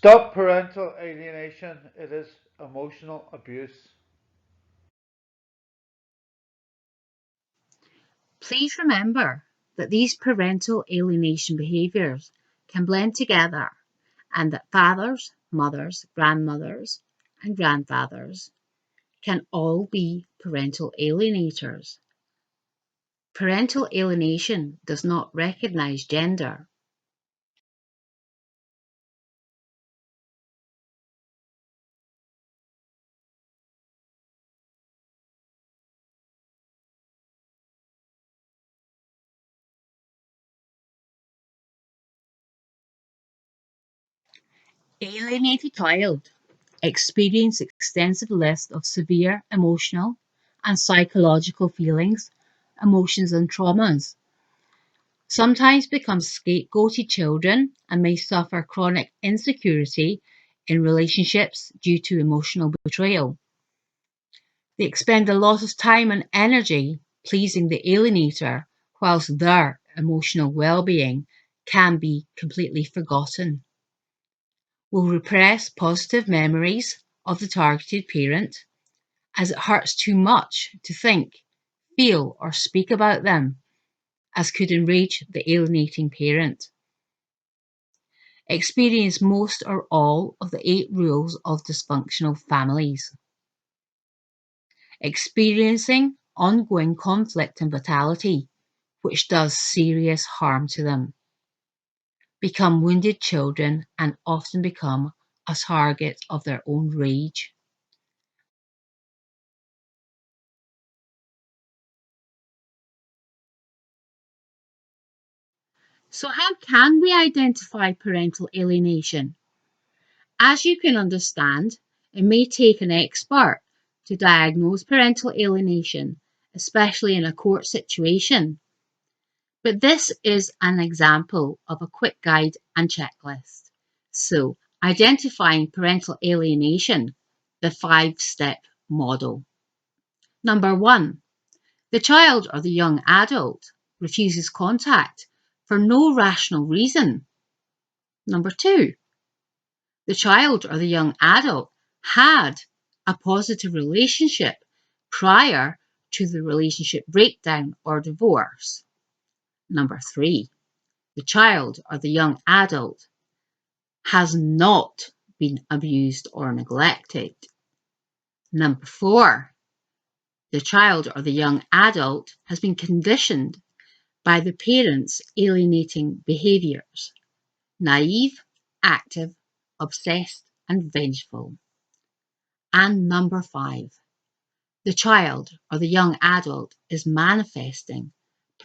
Stop parental alienation. It is emotional abuse. Please remember that these parental alienation behaviours can blend together and that fathers, mothers, grandmothers, and grandfathers can all be parental alienators. Parental alienation does not recognise gender. Alienated child experience extensive list of severe emotional and psychological feelings, emotions and traumas. Sometimes become scapegoated children and may suffer chronic insecurity in relationships due to emotional betrayal. They expend a lot of time and energy pleasing the alienator, whilst their emotional well-being can be completely forgotten. Will repress positive memories of the targeted parent as it hurts too much to think, feel, or speak about them, as could enrage the alienating parent. Experience most or all of the 8 rules of dysfunctional families. Experiencing ongoing conflict and vitality, which does serious harm to them. Become wounded children and often become a target of their own rage. So how can we identify parental alienation? As you can understand, it may take an expert to diagnose parental alienation, especially in a court situation. But this is an example of a quick guide and checklist. So, identifying parental alienation, the 5-step model. Number 1, the child or the young adult refuses contact for no rational reason. Number 2, the child or the young adult had a positive relationship prior to the relationship breakdown or divorce. Number 3, the child or the young adult has not been abused or neglected. Number 4, the child or the young adult has been conditioned by the parents' alienating behaviours, naive, active, obsessed, and vengeful. And number 5, the child or the young adult is manifesting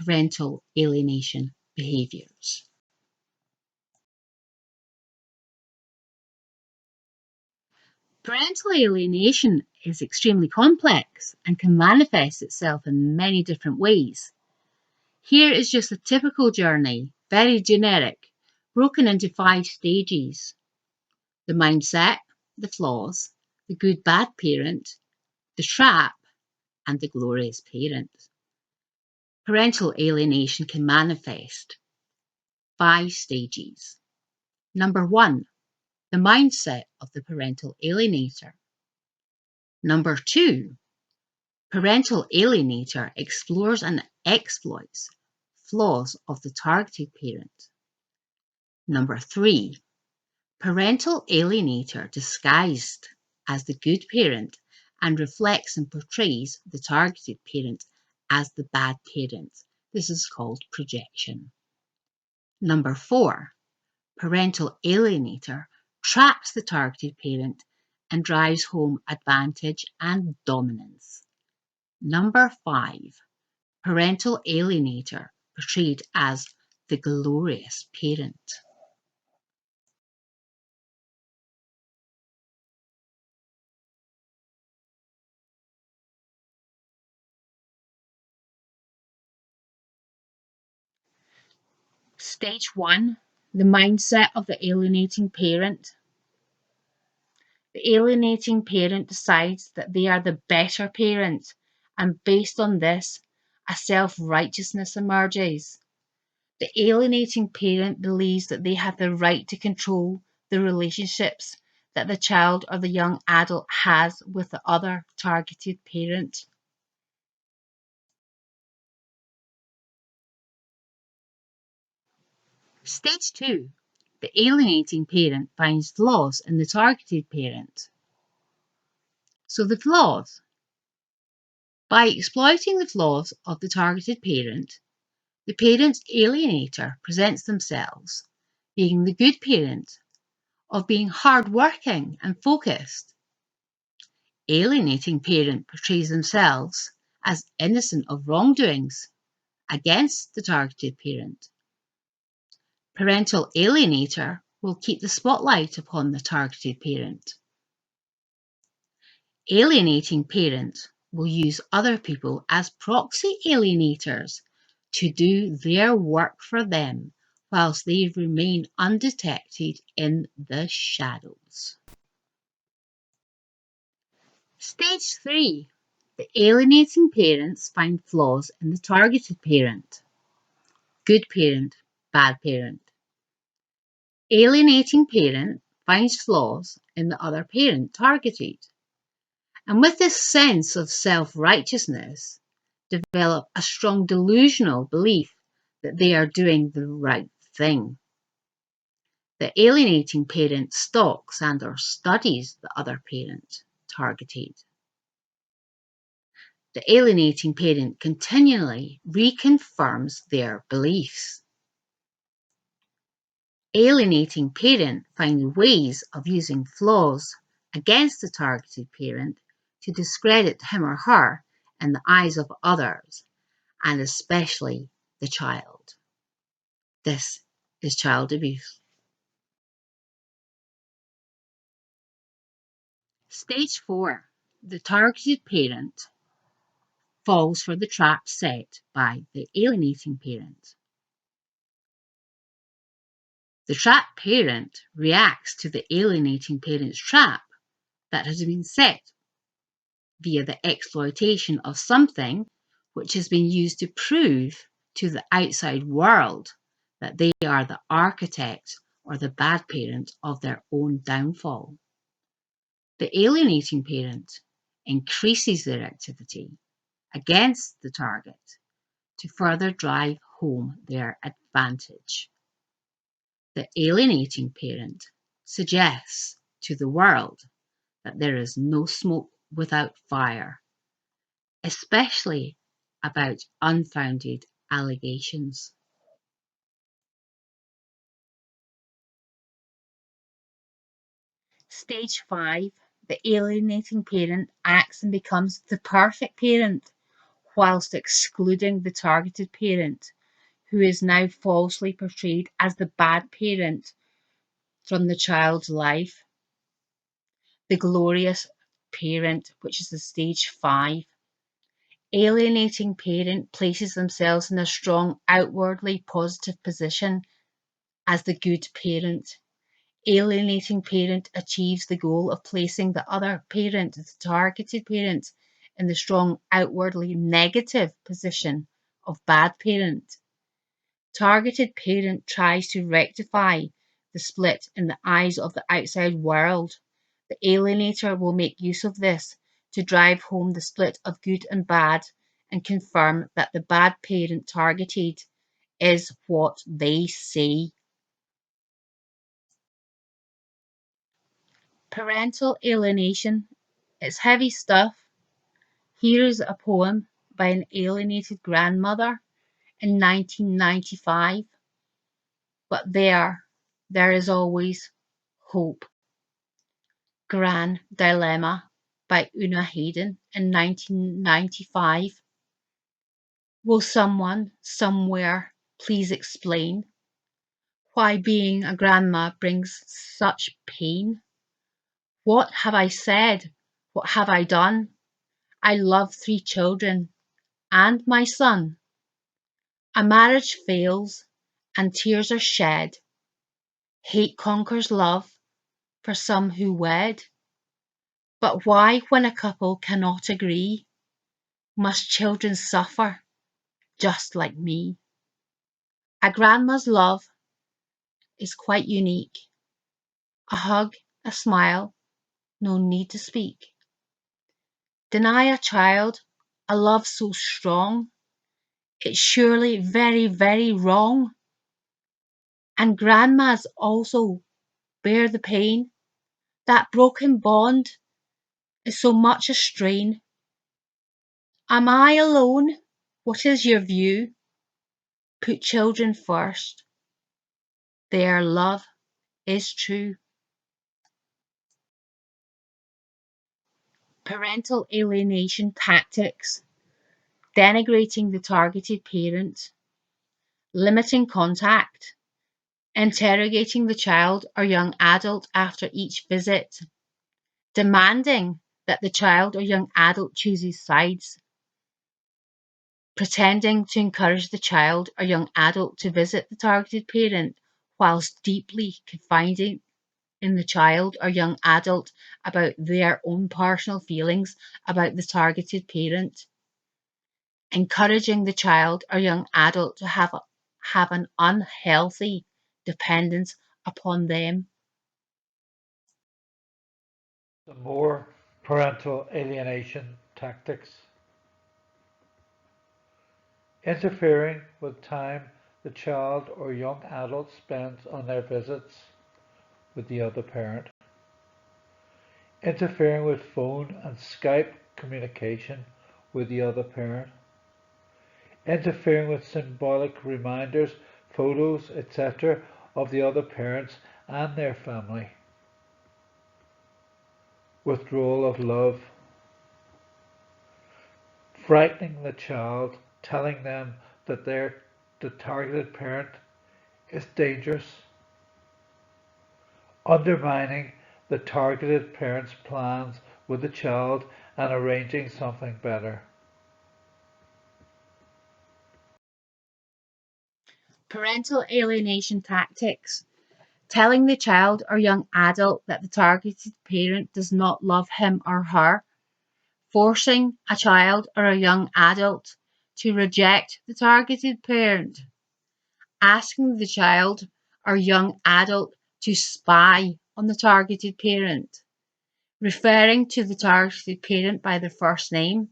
parental alienation behaviours. Parental alienation is extremely complex and can manifest itself in many different ways. Here is just a typical journey, very generic, broken into 5 stages: the mindset, the flaws, the good bad parent, the trap, and the glorious parent. Parental alienation can manifest 5 stages. Number 1, the mindset of the parental alienator. Number 2, parental alienator explores and exploits flaws of the targeted parent. Number 3, parental alienator disguised as the good parent and reflects and portrays the targeted parent as the bad parent. This is called projection. Number 4, parental alienator traps the targeted parent and drives home advantage and dominance. Number 5, parental alienator portrayed as the glorious parent. Stage 1, the mindset of the alienating parent. The alienating parent decides that they are the better parent, and based on this, a self-righteousness emerges. The alienating parent believes that they have the right to control the relationships that the child or the young adult has with the other targeted parent. Stage 2. The alienating parent finds flaws in the targeted parent. So the flaws. By exploiting the flaws of the targeted parent, the parent's alienator presents themselves being the good parent, of being hard-working and focused. Alienating parent portrays themselves as innocent of wrongdoings against the targeted parent. Parental alienator will keep the spotlight upon the targeted parent. Alienating parent will use other people as proxy alienators to do their work for them whilst they remain undetected in the shadows. Stage 3. The alienating parents find flaws in the targeted parent. Good parent, bad parent. Alienating parent finds flaws in the other parent targeted. And with this sense of self-righteousness, develop a strong delusional belief that they are doing the right thing. The alienating parent stalks and or studies the other parent targeted. The alienating parent continually reconfirms their beliefs. Alienating parent finds ways of using flaws against the targeted parent to discredit him or her in the eyes of others, and especially the child. This is child abuse. Stage 4. The targeted parent falls for the trap set by the alienating parent. The trapped parent reacts to the alienating parent's trap that has been set via the exploitation of something which has been used to prove to the outside world that they are the architect or the bad parent of their own downfall. The alienating parent increases their activity against the target to further drive home their advantage. The alienating parent suggests to the world that there is no smoke without fire, especially about unfounded allegations. Stage 5. The alienating parent acts and becomes the perfect parent whilst excluding the targeted parent, who is now falsely portrayed as the bad parent from the child's life. The glorious parent, which is the stage 5. Alienating parent places themselves in a strong, outwardly positive position as the good parent. Alienating parent achieves the goal of placing the other parent, the targeted parent, in the strong, outwardly negative position of bad parent. Targeted parent tries to rectify the split in the eyes of the outside world. The alienator will make use of this to drive home the split of good and bad and confirm that the bad parent targeted is what they see. Parental alienation is heavy stuff. Here is a poem by an alienated grandmother in 1995. But there is always hope. GRAN Dilemma by Una Hayden in 1995. Will someone, somewhere, please explain why being a grandma brings such pain? What have I said? What have I done? I love 3 children and my son. A marriage fails and tears are shed. Hate conquers love for some who wed. But why, when a couple cannot agree, must children suffer just like me? A grandma's love is quite unique. A hug, a smile, no need to speak. Deny a child a love so strong, it's surely very, very wrong. And grandmas also bear the pain. That broken bond is so much a strain. Am I alone? What is your view? Put children first. Their love is true. Parental alienation tactics, denigrating the targeted parent, limiting contact, interrogating the child or young adult after each visit, demanding that the child or young adult chooses sides, pretending to encourage the child or young adult to visit the targeted parent whilst deeply confiding in the child or young adult about their own personal feelings about the targeted parent, encouraging the child or young adult to have an unhealthy dependence upon them. Some more parental alienation tactics. Interfering with time the child or young adult spends on their visits with the other parent. Interfering with phone and Skype communication with the other parent. Interfering with symbolic reminders, photos, etc. of the other parents and their family. Withdrawal of love. Frightening the child, telling them that the targeted parent is dangerous. Undermining the targeted parent's plans with the child and arranging something better. Parental alienation tactics, telling the child or young adult that the targeted parent does not love him or her, forcing a child or a young adult to reject the targeted parent, asking the child or young adult to spy on the targeted parent, referring to the targeted parent by their first name,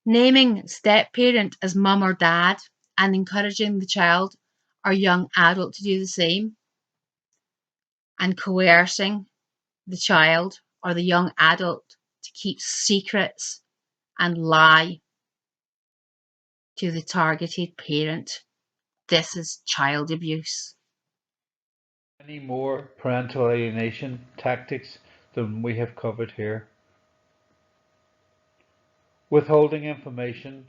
naming step parent as mum or dad, and encouraging the child or young adult to do the same, and coercing the child or the young adult to keep secrets and lie to the targeted parent. This is child abuse. Many more parental alienation tactics than we have covered here. Withholding information,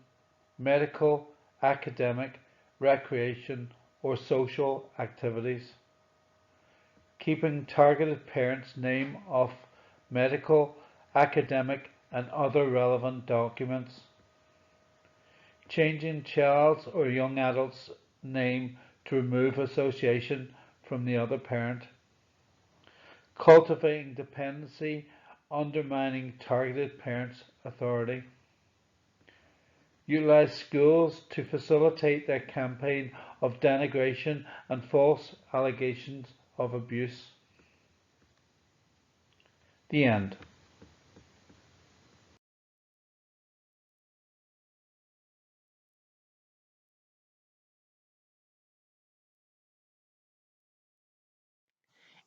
medical, academic, recreation, or social activities. Keeping targeted parents' name off medical, academic, and other relevant documents. Changing child's or young adult's name to remove association from the other parent. Cultivating dependency, undermining targeted parents' authority. Utilize schools to facilitate their campaign of denigration and false allegations of abuse. The end.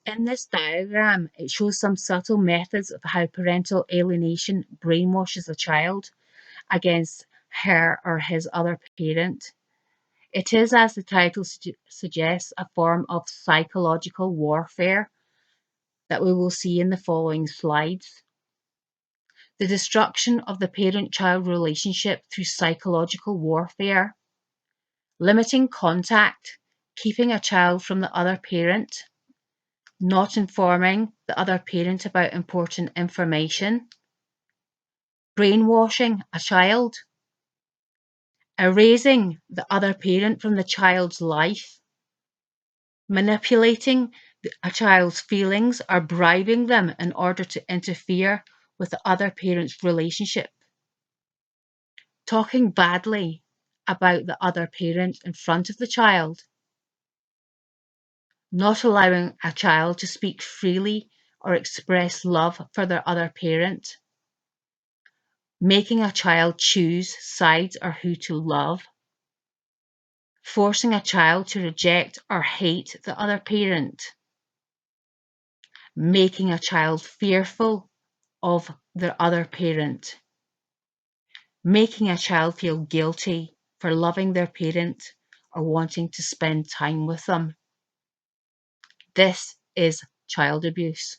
In this diagram, it shows some subtle methods of how parental alienation brainwashes a child against her or his other parent. It is, as the title suggests, a form of psychological warfare that we will see in the following slides. The destruction of the parent-child relationship through psychological warfare, limiting contact, keeping a child from the other parent, not informing the other parent about important information, brainwashing a child, erasing the other parent from the child's life, manipulating a child's feelings or bribing them in order to interfere with the other parent's relationship, talking badly about the other parent in front of the child, not allowing a child to speak freely or express love for their other parent, making a child choose sides or who to love, forcing a child to reject or hate the other parent, making a child fearful of their other parent, making a child feel guilty for loving their parent or wanting to spend time with them. This is child abuse.